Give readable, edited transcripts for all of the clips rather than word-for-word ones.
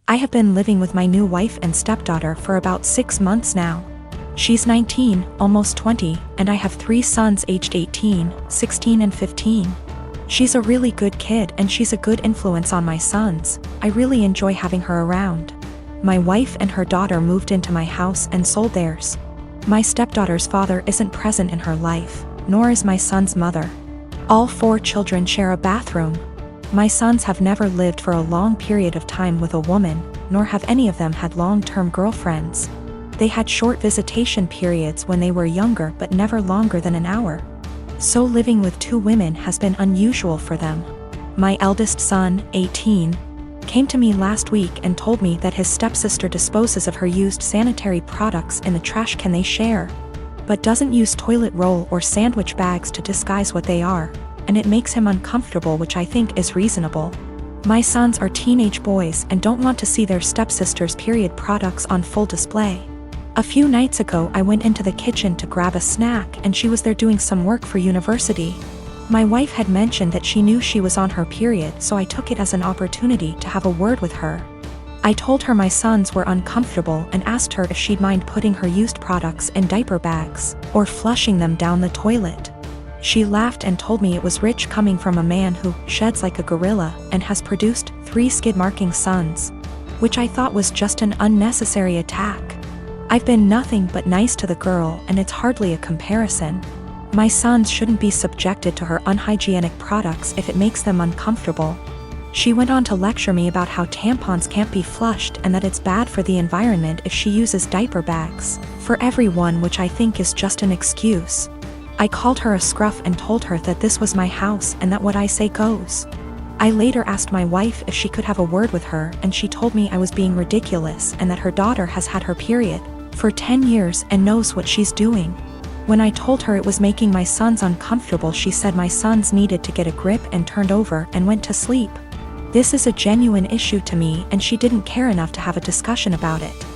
I have been living with my new wife and stepdaughter for about 6 months now. She's 19, almost 20, and I have 3 sons aged 18, 16 and 15. She's a really good kid and she's a good influence on my sons. I really enjoy having her around. My wife and her daughter moved into my house and sold theirs. My stepdaughter's father isn't present in her life, nor is my son's mother. All 4 children share a bathroom. My sons have never lived for a long period of time with a woman, nor have any of them had long-term girlfriends. They had short visitation periods when they were younger but never longer than an hour. So living with 2 women has been unusual for them. My eldest son, 18, came to me last week and told me that his stepsister disposes of her used sanitary products in the trash can they share, but doesn't use toilet roll or sandwich bags to disguise what they are, and it makes him uncomfortable, which I think is reasonable. My sons are teenage boys and don't want to see their stepsister's period products on full display. A few nights ago I went into the kitchen to grab a snack and she was there doing some work for university. My wife had mentioned that she knew she was on her period, so I took it as an opportunity to have a word with her. I told her my sons were uncomfortable and asked her if she'd mind putting her used products in diaper bags or flushing them down the toilet. She laughed and told me it was rich coming from a man who sheds like a gorilla and has produced 3 skid-marking sons, which I thought was just an unnecessary attack. I've been nothing but nice to the girl and it's hardly a comparison. My sons shouldn't be subjected to her unhygienic products if it makes them uncomfortable. She went on to lecture me about how tampons can't be flushed and that it's bad for the environment if she uses diaper bags for everyone, which I think is just an excuse. I called her a scruff and told her that this was my house and that what I say goes. I later asked my wife if she could have a word with her and she told me I was being ridiculous and that her daughter has had her period for 10 years and knows what she's doing. When I told her it was making my sons uncomfortable, she said my sons needed to get a grip and turned over and went to sleep. This is a genuine issue to me and she didn't care enough to have a discussion about it.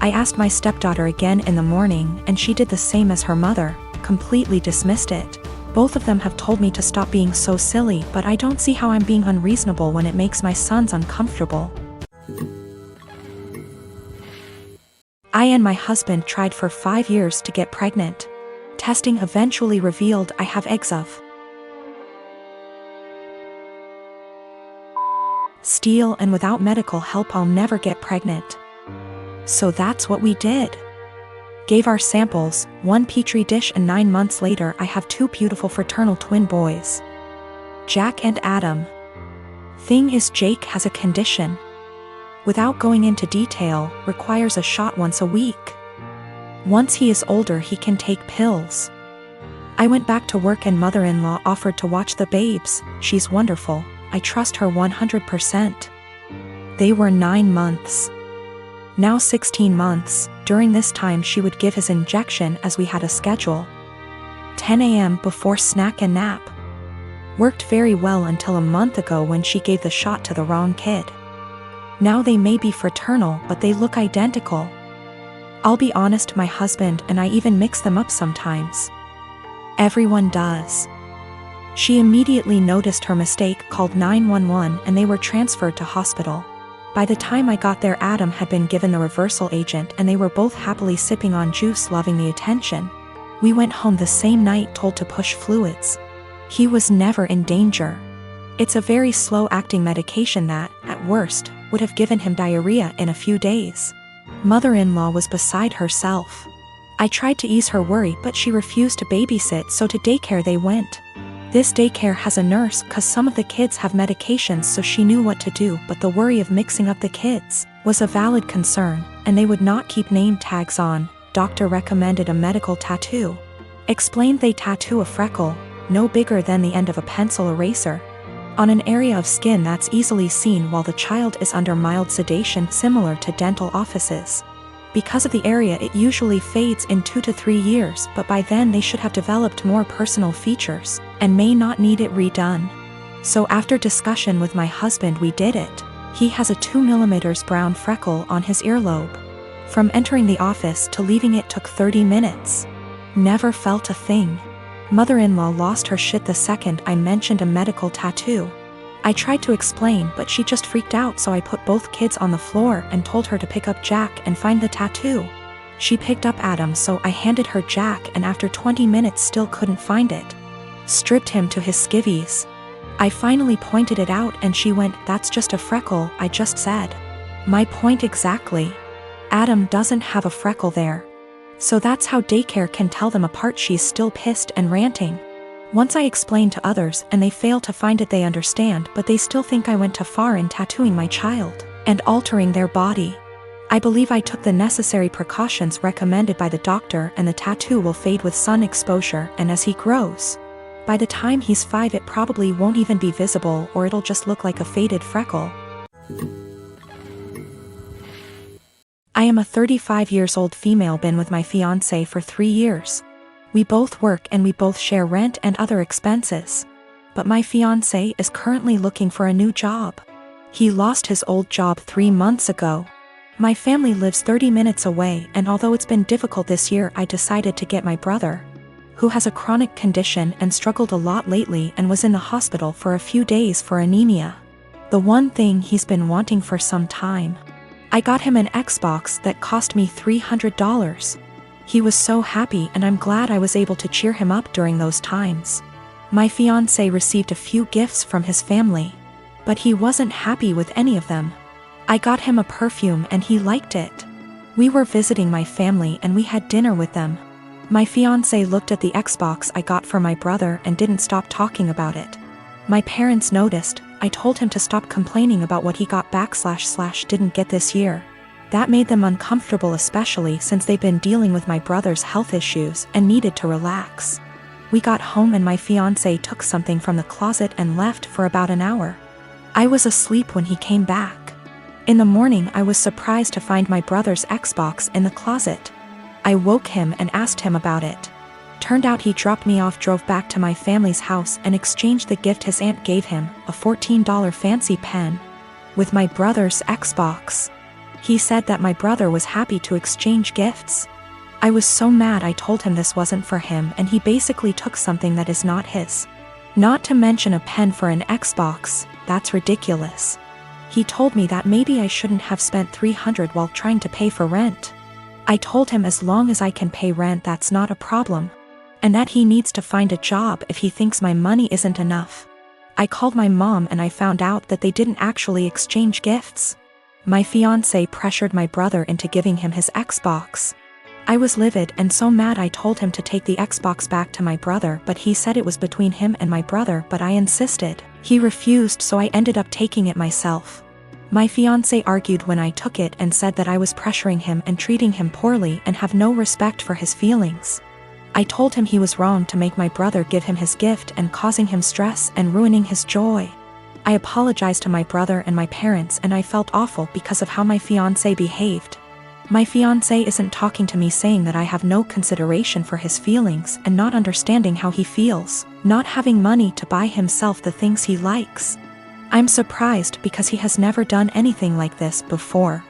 I asked my stepdaughter again in the morning and she did the same as her mother, completely dismissed it. Both of them have told me to stop being so silly, but I don't see how I'm being unreasonable when it makes my sons uncomfortable. I and my husband tried for 5 years to get pregnant. Testing eventually revealed I have eggs of steel, and without medical help I'll never get pregnant. So that's what we did. Gave our samples, 1 petri dish, and 9 months later I have 2 beautiful fraternal twin boys, Jack and Adam. Thing is, Jake has a condition. Without going into detail, requires a shot once a week. Once he is older he can take pills. I went back to work and mother-in-law offered to watch the babes. She's wonderful. I trust her 100%. They were 9 months. Now 16 months. During this time she would give his injection as we had a schedule. 10 a.m. before snack and nap. Worked very well until a month ago when she gave the shot to the wrong kid. Now they may be fraternal but they look identical. I'll be honest, my husband and I even mix them up sometimes. Everyone does. She immediately noticed her mistake, called 911 and they were transferred to hospital. By the time I got there Adam had been given the reversal agent and they were both happily sipping on juice, loving the attention. We went home the same night told to push fluids. He was never in danger. It's a very slow-acting medication that, at worst, would have given him diarrhea in a few days. Mother-in-law was beside herself. I tried to ease her worry but she refused to babysit, so to daycare they went. This daycare has a nurse cause some of the kids have medications, so she knew what to do, but the worry of mixing up the kids was a valid concern, and they would not keep name tags on. Doctor recommended a medical tattoo. Explained they tattoo a freckle, no bigger than the end of a pencil eraser, on an area of skin that's easily seen while the child is under mild sedation, similar to dental offices. Because of the area it usually fades in 2 to 3 years, but by then they should have developed more personal features, and may not need it redone. So after discussion with my husband we did it. He has a 2 mm brown freckle on his earlobe. From entering the office to leaving it took 30 minutes. Never felt a thing. Mother-in-law lost her shit the second I mentioned a medical tattoo. I tried to explain, but she just freaked out, so I put both kids on the floor and told her to pick up Jack and find the tattoo. She picked up Adam, so I handed her Jack, and after 20 minutes still couldn't find it. Stripped him to his skivvies. I finally pointed it out and she went, "That's just a freckle," I just said. My point exactly. Adam doesn't have a freckle there. So that's how daycare can tell them apart. She's still pissed and ranting. Once I explain to others and they fail to find it, they understand, but they still think I went too far in tattooing my child and altering their body. I believe I took the necessary precautions recommended by the doctor, and the tattoo will fade with sun exposure, and as he grows, by the time he's 5 it probably won't even be visible, or it'll just look like a faded freckle. I am a 35 years old female, been with my fiance for 3 years. We both work and we both share rent and other expenses. But my fiance is currently looking for a new job. He lost his old job 3 months ago. My family lives 30 minutes away, and although it's been difficult this year, I decided to get my brother, who has a chronic condition and struggled a lot lately and was in the hospital for a few days for anemia, the one thing he's been wanting for some time. I got him an Xbox that cost me $300. He was so happy, and I'm glad I was able to cheer him up during those times. My fiancé received a few gifts from his family, but he wasn't happy with any of them. I got him a perfume and he liked it. We were visiting my family and we had dinner with them. My fiancé looked at the Xbox I got for my brother and didn't stop talking about it. My parents noticed. I told him to stop complaining about what he got / didn't get this year. That made them uncomfortable, especially since they've been dealing with my brother's health issues and needed to relax. We got home and my fiancé took something from the closet and left for about an hour. I was asleep when he came back. In the morning I was surprised to find my brother's Xbox in the closet. I woke him and asked him about it. Turned out he dropped me off, drove back to my family's house, and exchanged the gift his aunt gave him, a $14 fancy pen, with my brother's Xbox. He said that my brother was happy to exchange gifts. I was so mad. I told him this wasn't for him, and he basically took something that is not his. Not to mention a pen for an Xbox, that's ridiculous. He told me that maybe I shouldn't have spent $300 while trying to pay for rent. I told him as long as I can pay rent, that's not a problem, and that he needs to find a job if he thinks my money isn't enough. I called my mom and I found out that they didn't actually exchange gifts. My fiancé pressured my brother into giving him his Xbox. I was livid and so mad. I told him to take the Xbox back to my brother, but he said it was between him and my brother, but I insisted. He refused, so I ended up taking it myself. My fiancé argued when I took it and said that I was pressuring him and treating him poorly and have no respect for his feelings. I told him he was wrong to make my brother give him his gift and causing him stress and ruining his joy. I apologized to my brother and my parents, and I felt awful because of how my fiancé behaved. My fiancé isn't talking to me, saying that I have no consideration for his feelings and not understanding how he feels, not having money to buy himself the things he likes. I'm surprised because he has never done anything like this before.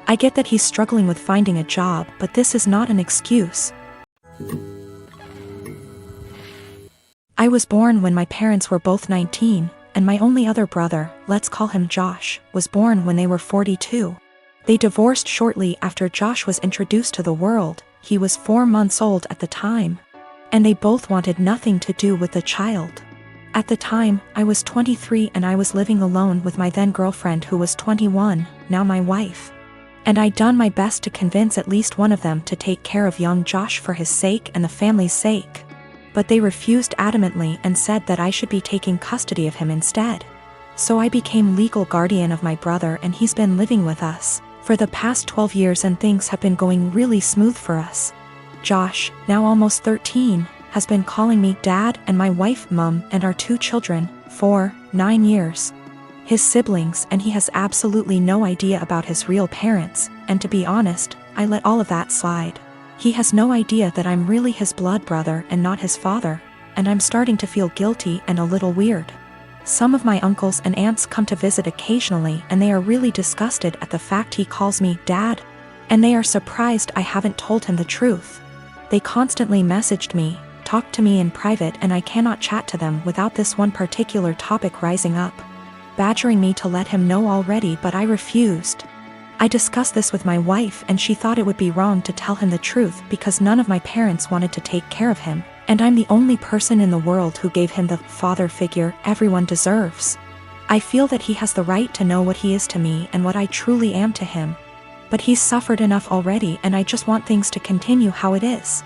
I get that he's struggling with finding a job, but this is not an excuse. I was born when my parents were both 19, and my only other brother, let's call him Josh, was born when they were 42. They divorced shortly after Josh was introduced to the world. He was 4 months old at the time, and they both wanted nothing to do with the child. At the time, I was 23 and I was living alone with my then girlfriend, who was 21, now my wife. And I'd done my best to convince at least one of them to take care of young Josh for his sake and the family's sake. But they refused adamantly and said that I should be taking custody of him instead. So I became legal guardian of my brother, and he's been living with us for the past 12 years, and things have been going really smooth for us. Josh, now almost 13, has been calling me Dad and my wife Mum, and our 2 children, 4, 9 years. His siblings, and he has absolutely no idea about his real parents, and to be honest, I let all of that slide. He has no idea that I'm really his blood brother and not his father, and I'm starting to feel guilty and a little weird. Some of my uncles and aunts come to visit occasionally, and they are really disgusted at the fact he calls me Dad, and they are surprised I haven't told him the truth. They constantly messaged me, talked to me in private, and I cannot chat to them without this one particular topic rising up. badgering me to let him know already, but I refused. I discussed this with my wife and she thought it would be wrong to tell him the truth because none of my parents wanted to take care of him, and I'm the only person in the world who gave him the father figure everyone deserves. I feel that he has the right to know what he is to me and what I truly am to him. But he's suffered enough already and I just want things to continue how it is.